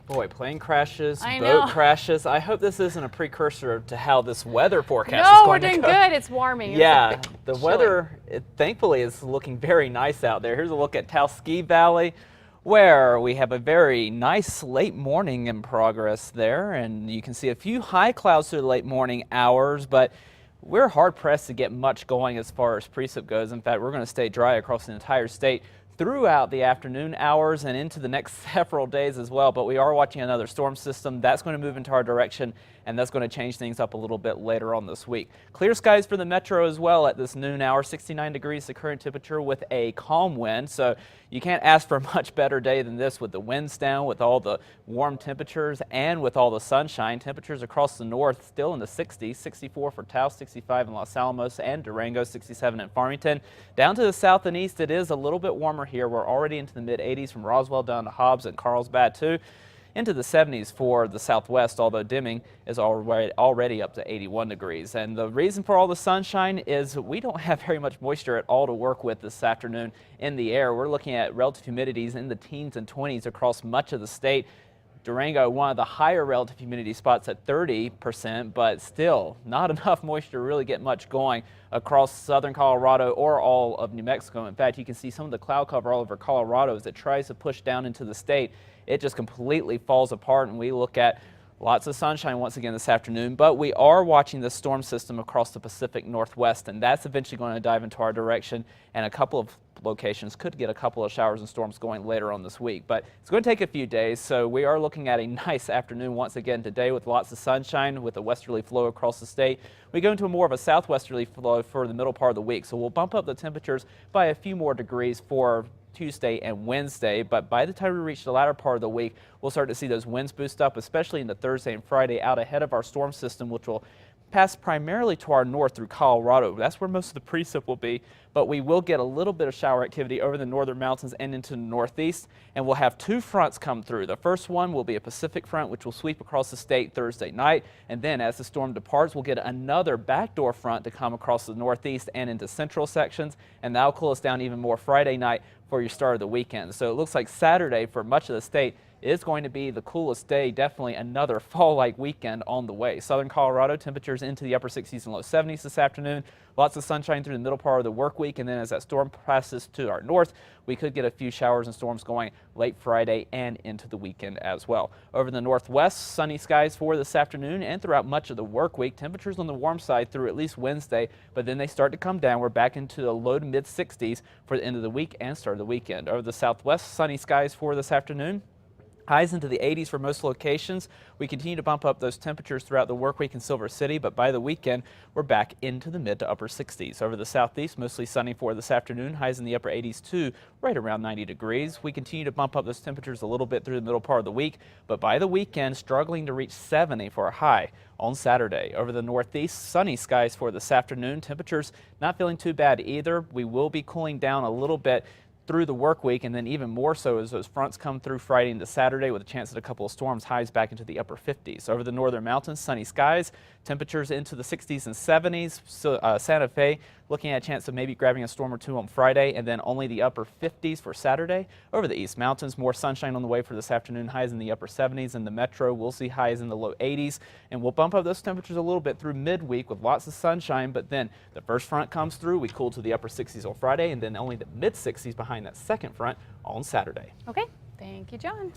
Boy, plane crashes, I boat know. crashes. I hope this isn't a precursor to how this weather forecast No, is going we're to doing go. good. It's warming. Yeah, the chilly. weather, thankfully, is looking very nice out there. Here's a look at Ski Valley, where we have a very nice late morning in progress there, and you can see a few high clouds through the late morning hours, but we're hard pressed to get much going as far as precip goes. In fact, we're going to stay dry across the entire state throughout the afternoon hours and into the next several days as well. But we are watching another storm system that's going to move into our direction, and that's going to change things up a little bit later on this week. Clear skies for the metro as well at this noon hour, 69 degrees the current temperature with a calm wind. So you can't ask for a much better day than this with the winds down, with all the warm temperatures, and with all the sunshine. Temperatures across the north still in the 60s, 64 for Taos, 65 in Los Alamos and Durango, 67 in Farmington. Down to the south and east, it is a little bit warmer here. We're already into the mid 80s from Roswell down to Hobbs and Carlsbad too. Into the 70s for the southwest, although Deming is already up to 81 degrees. And the reason for all the sunshine is we don't have very much moisture at all to work with this afternoon in the air. We're looking at relative humidities in the teens and 20s across much of the state. Durango, one of the higher relative humidity spots at 30%, but still not enough moisture to really get much going across southern Colorado or all of New Mexico. In fact, you can see some of the cloud cover all over Colorado as it tries to push down into the state. It just completely falls apart, and we look at lots of sunshine once again this afternoon, but we are watching the storm system across the Pacific Northwest, and that's eventually going to dive into our direction, and a couple of locations could get a couple of showers and storms going later on this week. But it's going to take a few days, so we are looking at a nice afternoon once again today with lots of sunshine with a westerly flow across the state. We go into more of a southwesterly flow for the middle part of the week, so we'll bump up the temperatures by a few more degrees for Tuesday and Wednesday, but by the time we reach the latter part of the week, we'll start to see those winds boost up, especially into Thursday and Friday out ahead of our storm system, which will pass primarily to our north through Colorado. That's where most of the precip will be, but we will get a little bit of shower activity over the northern mountains and into the northeast, and we'll have two fronts come through. The first one will be a Pacific front, which will sweep across the state Thursday night, and then as the storm departs, we'll get another backdoor front to come across the northeast and into central sections, and that'll cool us down even more Friday night for your start of the weekend. So it looks like Saturday for much of the state is going to be the coolest day, definitely another fall-like weekend on the way. Southern Colorado temperatures into the upper 60s and low 70s this afternoon. Lots of sunshine through the middle part of the work week, and then as that storm passes to our north, we could get a few showers and storms going late Friday and into the weekend as well. Over the northwest, sunny skies for this afternoon and throughout much of the work week. Temperatures on the warm side through at least Wednesday, but then they start to come down. We're back into the low to mid 60s for the end of the week and start of the weekend. Over the southwest, sunny skies for this afternoon. Highs into the 80s for most locations. We continue to bump up those temperatures throughout the work week in Silver City, but by the weekend, we're back into the mid to upper 60s. Over the southeast, mostly sunny for this afternoon. Highs in the upper 80s too, right around 90 degrees. We continue to bump up those temperatures a little bit through the middle part of the week, but by the weekend, struggling to reach 70 for a high on Saturday. Over the northeast, sunny skies for this afternoon. Temperatures not feeling too bad either. We will be cooling down a little bit through the work week, and then even more so as those fronts come through Friday into Saturday with a chance at a couple of storms. Highs back into the upper 50s. Over the northern mountains, sunny skies, temperatures into the 60s and 70s. So, Santa Fe looking at a chance of maybe grabbing a storm or two on Friday, and then only the upper 50s for Saturday. Over the east mountains, more sunshine on the way for this afternoon. Highs in the upper 70s. In the metro, we'll see highs in the low 80s, and we'll bump up those temperatures a little bit through midweek with lots of sunshine, but then the first front comes through. We cool to the upper 60s on Friday, and then only the mid 60s behind that second front on Saturday. Okay, thank you, John.